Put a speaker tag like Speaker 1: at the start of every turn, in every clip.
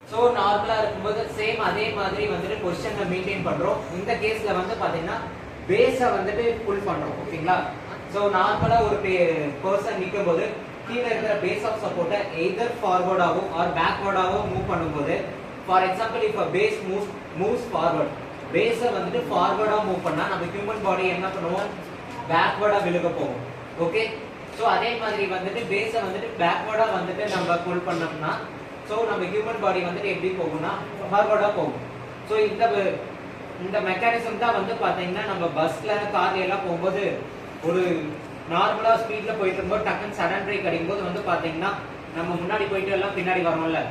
Speaker 1: So நார்மலா இருக்கும்போது same அதே மாதிரி வந்துட்டு பொசிஷனை மெயின்டைன் பண்றோம். இந்த கேஸ்ல வந்து பாத்தீங்கன்னா பேஸை வந்துட்டு புல் பண்றோம். ஓகேங்களா? ஸோ நார்மலா ஒரு பர்சன் நிற்கும் போது கீழே இருக்கிற பேஸ் ஆஃப் சப்போர்ட்டை எய்தர் ஃபார்வர்டாவோ ஆர் பேக்வர்டாவோ மூவ் பண்ணும்போது, ஃபார் எக்ஸாம்பிள் இப்போ பேஸ் மூவ்ஸ் ஃபார்வர்ட், பேஸை வந்துட்டு ஃபார்வர்டா மூவ் பண்ணா நம்ம ஹியூமன் பாடி என்ன பண்ணுவோம், பேக்வர்டா விழுக போகும். ஓகே? ஸோ அதே மாதிரி வந்துட்டு பேஸை வந்துட்டு பேக்வர்டா வந்துட்டு நம்ம புல் பண்ணோம்னா ஸோ நம்ம ஹியூமன் பாடி வந்துட்டு எப்படி போகும்னா ஃபார்வர்டா போகும். ஸோ இந்த மெக்கானிசம் தான் வந்து பாத்தீங்கன்னா நம்ம பஸ்ல கார்ல எல்லாம் போகும்போது ஒரு நார்மலா ஸ்பீட்ல போயிட்டு இருக்கும்போது டக்குன்னு சடன் பிரேக் அடிக்கும்போது வந்து பாத்தீங்கன்னா நம்ம முன்னாடி போயிட்டு எல்லாம் பின்னாடி வரணும்ல.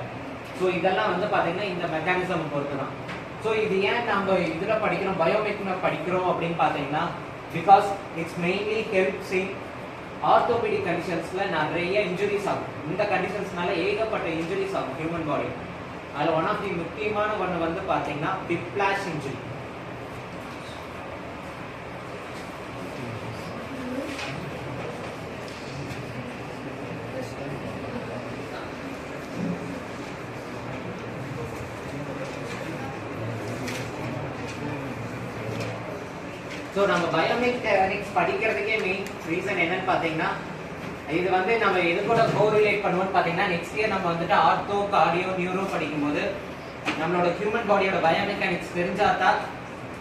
Speaker 1: ஸோ இதெல்லாம் வந்து பாத்தீங்கன்னா இந்த மெக்கானிசம் பொறுத்து தான். ஸோ இது ஏன் நம்ம இதுல படிக்கிறோம், பயோமெக்ல படிக்கிறோம் அப்படின்னு பாத்தீங்கன்னா because it's mainly helps in orthopedic கண்டிஷன்ஸ்ல நிறைய இன்ஜுரிஸ் ஆகும். இந்த கண்டிஷன்ஸ்னால ஏகப்பட்ட இன்ஜுரிஸ் ஆகும் ஹியூமன் பாடி. அதுல ஒன் ஆஃப் தி முக்கியமான ஒன்று வந்து பாத்தீங்கன்னா விப்ளாஷ் இன்ஜுரி. ஸோ நம்ம பயோமெக்கானிக்ஸ் படிக்கிறதுக்கே மெயின் ரீசன் என்னன்னு பார்த்தீங்கன்னா இது வந்து நம்ம எது கூட கோரிலேட் பண்ணுவோம்னு பார்த்தீங்கன்னா நெக்ஸ்ட் இயர் நம்ம வந்துட்டு ஆர்த்தோ கார்டியோ நியூரோ படிக்கும்போது நம்மளோட ஹியூமன் பாடியோட பயோமெக்கானிக்ஸ் தெரிஞ்சாதான்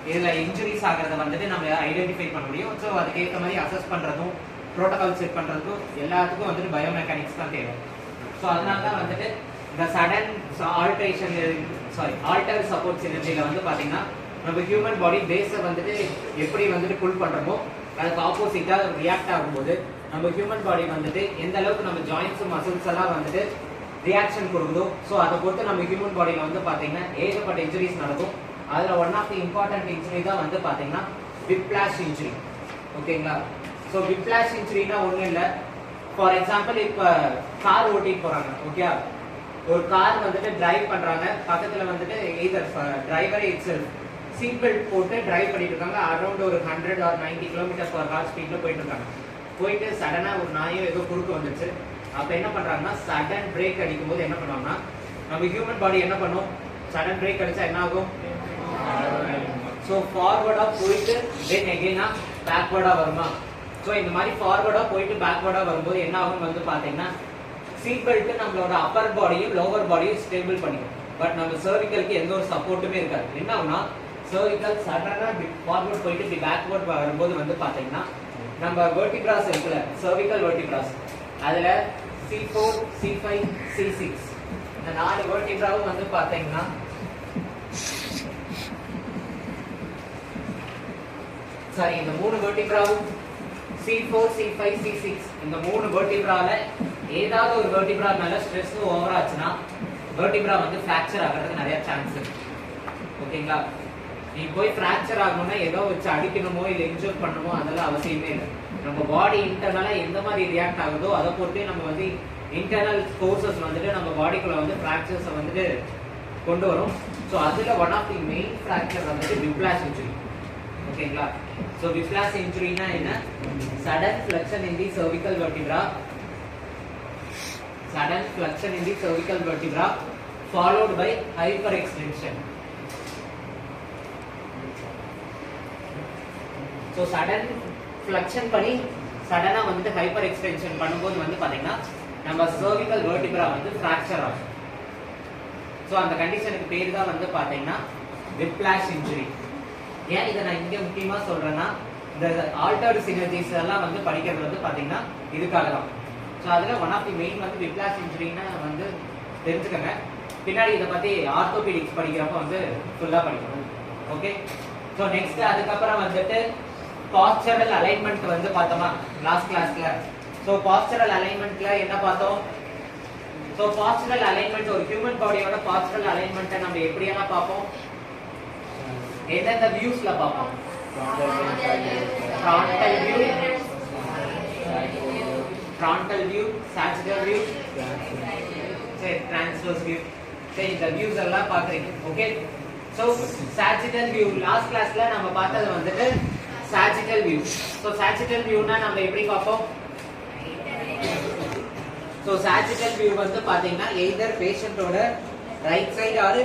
Speaker 1: இதில் இன்ஜுரிஸ் ஆகிறத வந்துட்டு நம்ம ஐடென்டிஃபை பண்ண முடியும். ஸோ அதுக்கேற்ற மாதிரி அசஸ் பண்ணுறதும் ப்ரோட்டோகால் செட் பண்ணுறதுக்கும் எல்லாத்துக்கும் வந்துட்டு பயோமெக்கானிக்ஸ் தான் தேவை. ஸோ அதனால தான் வந்துட்டு இந்த சடன் ஆல்டர் சப்போர்ட் சினர்ஜியில் வந்து பார்த்தீங்கன்னா நம்ம ஹியூமன் பாடி பேஸை வந்துட்டு எப்படி வந்துட்டு புல் பண்றோமோ அதுக்கு ஆப்போசிட்டா ரியாக்ட் ஆகும்போது நம்ம ஹியூமன் பாடி வந்துட்டு எந்த அளவுக்கு நம்ம ஜாயின்ஸ் மசில்ஸ் எல்லாம் வந்துட்டு ரியாக்ஷன் கொடுக்குதோ ஸோ அதை பொறுத்து நம்ம ஹியூமன் பாடியில வந்து பாத்தீங்கன்னா ஏகப்பட்ட இன்ஜுரிஸ் நடக்கும். அதுல one of the important injury தான் வந்து பாத்தீங்கன்னா விப்ளாஷ் இன்ஜுரி. ஓகேங்களா? ஸோ விப்ளாஷ் இன்ஜுரினா ஒன்றும் இல்லை. ஃபார் எக்ஸாம்பிள் இப்போ கார் ஓட்டிட்டு போறாங்க. ஓகே, ஒரு கார் வந்துட்டு டிரைவ் பண்றாங்க, பக்கத்துல வந்துட்டு எய்தர் டிரைவரே இட்செல்ஃப் சீட் பெல்ட் போட்டு டிரைவ் பண்ணிட்டு இருக்காங்க. அரௌண்ட் ஒரு 100 or 90 km/h ஸ்பீட்ல போயிட்டு இருக்காங்க. போயிட்டு சடனா ஒரு நாயோ ஏதோ குறுக்கு வந்துச்சு. அப்ப என்ன பண்றாங்கன்னா சடன் பிரேக் அடிக்கும் போது என்ன பண்ணுவாங்கன்னா நம்ம ஹியூமன் பாடி என்ன பண்ணும், சடன் பிரேக் அடிச்சா என்ன ஆகும், ஸோ ஃபார்வர்டா போயிட்டு தென் எகைனா பேக்வர்டா வருமா. ஸோ இந்த மாதிரி ஃபார்வர்டா போயிட்டு பேக்வர்டா வரும்போது என்ன ஆகும் வந்து பாத்தீங்கன்னா சீட் பெல்ட் நம்மளோட அப்பர் பாடியும் லோவர் பாடியும் ஸ்டேபிள் பண்ணிக்கும். பட் நம்ம சர்விக்கலுக்கு எந்த ஒரு சப்போர்ட்டுமே இருக்காது. என்ன ஆகும்னா சர்விக்கல் சடனா ஃபார்வர்ட் போயிட்டு இப்படி பேக்வர்ட் வரும்போது வந்து பாத்தீங்கன்னா நம்ம வெர்டிபிராஸ் இருக்குல்ல, சர்விக்கல் வெர்டிபிராஸ், அதுல C4, C5, C6 இந்த 4 வெர்டிபிராவும் வந்து பாத்தீங்கன்னா இந்த 3 வெர்டிபிராவும் C4, C5, C6 இந்த 3 வெர்டிபிரால ஏதாவது ஒரு வெர்டிபிரா மேல ஸ்ட்ரெஸ் ஓவர் ஆச்சுன்னா வெர்டிபிரா வந்து ஃபிராக்சர் ஆகிறதுக்கு நிறைய சான்ஸ் இருக்கு. ஓகேங்களா? நீ போய் ஃபிராக்சர் ஆகணும்னா ஏதோ வச்சு அடிக்கணுமோ இல்லை இன்ஜூர் பண்ணணுமோ அதெல்லாம் அவசியமே இல்லை. நம்ம பாடி இன்டர்னலா எந்த மாதிரி ரியாக்ட் ஆகுதோ அதை பொறுத்தே நம்ம வந்து இன்டர்னல் ஃபோர்ஸஸ் வந்துட்டு நம்ம பாடிக்குள்ள வந்து ஃபிராக்சர்ஸை வந்துட்டு கொண்டு வரும். ஸோ அதுல one of the main fracture வந்துட்டு விப்ளாஷ் இன்ஜுரி. ஓகேங்களா? ஸோ விப்ளாஷ் இன்ஜுரினா என்ன, sudden flexion in the cervical vertebra, sudden flexion in the cervical vertebra followed by hyperextension. So sudden flexion பண்ணி சடனா வந்துட்டு ஹைப்பர் எக்ஸ்டென்ஷன் பண்ணும்போது வந்து பாத்தீங்கன்னா நம்ம cervical vertebra வந்து fracture ஆகும். ஸோ அந்த கண்டிஷனுக்கு பேர் தான் வந்து பாத்தீங்கன்னா whiplash injury. ஏன் இதை நான் இங்க முக்கியமா சொல்றேன்னா இந்த ஆல்டர்டு சினர்ஜிஸ் எல்லாம் வந்து படிக்கிறது வந்து பாத்தீங்கன்னா இதுக்காக தான். ஸோ அதில் ஒன் ஆஃப் தி மெயின் வந்து விப்ளாஷ் இன்ஜுரின்னு வந்து தெரிஞ்சுக்கங்க. பின்னாடி இதை பற்றி ஆர்த்தோபீடிக்ஸ் படிக்கிறப்ப வந்து ஃபுல்லாக படிக்கணும். ஓகே, ஸோ நெக்ஸ்ட் அதுக்கப்புறம் வந்துட்டு பாஸ்டரல் அலைன்மெண்ட் வந்து பார்த்தோமா லாஸ்ட் கிளாஸ்ல. ஸோ பாஸ்டரல் அலைன்மெண்ட்ல என்ன பார்த்தோம், ஸோ பாஸ்டரல் அலைன்மெண்ட் ஒரு ஹியூமன் பாடியோட பாஸ்டரல் அலைன்மெண்ட்டை நம்ம எப்படியெல்லாம் பார்ப்போம், எந்தெந்த வியூஸ்ல பார்ப்போம், frontal view, frontal view, sagittal view, transverse view. இந்த வியூஸ் எல்லாம் பாக்குறீங்க. Okay, so sagittal view last கிளாஸ்ல நம்ம பார்த்தது வந்துட்டு sagittal view. சோ sagittal viewனா நம்ம எப்படி பார்ப்போம், சோ sagittal view வந்து பாத்தீங்கன்னா either பேஷண்டோட ரைட் சைடு ஆர்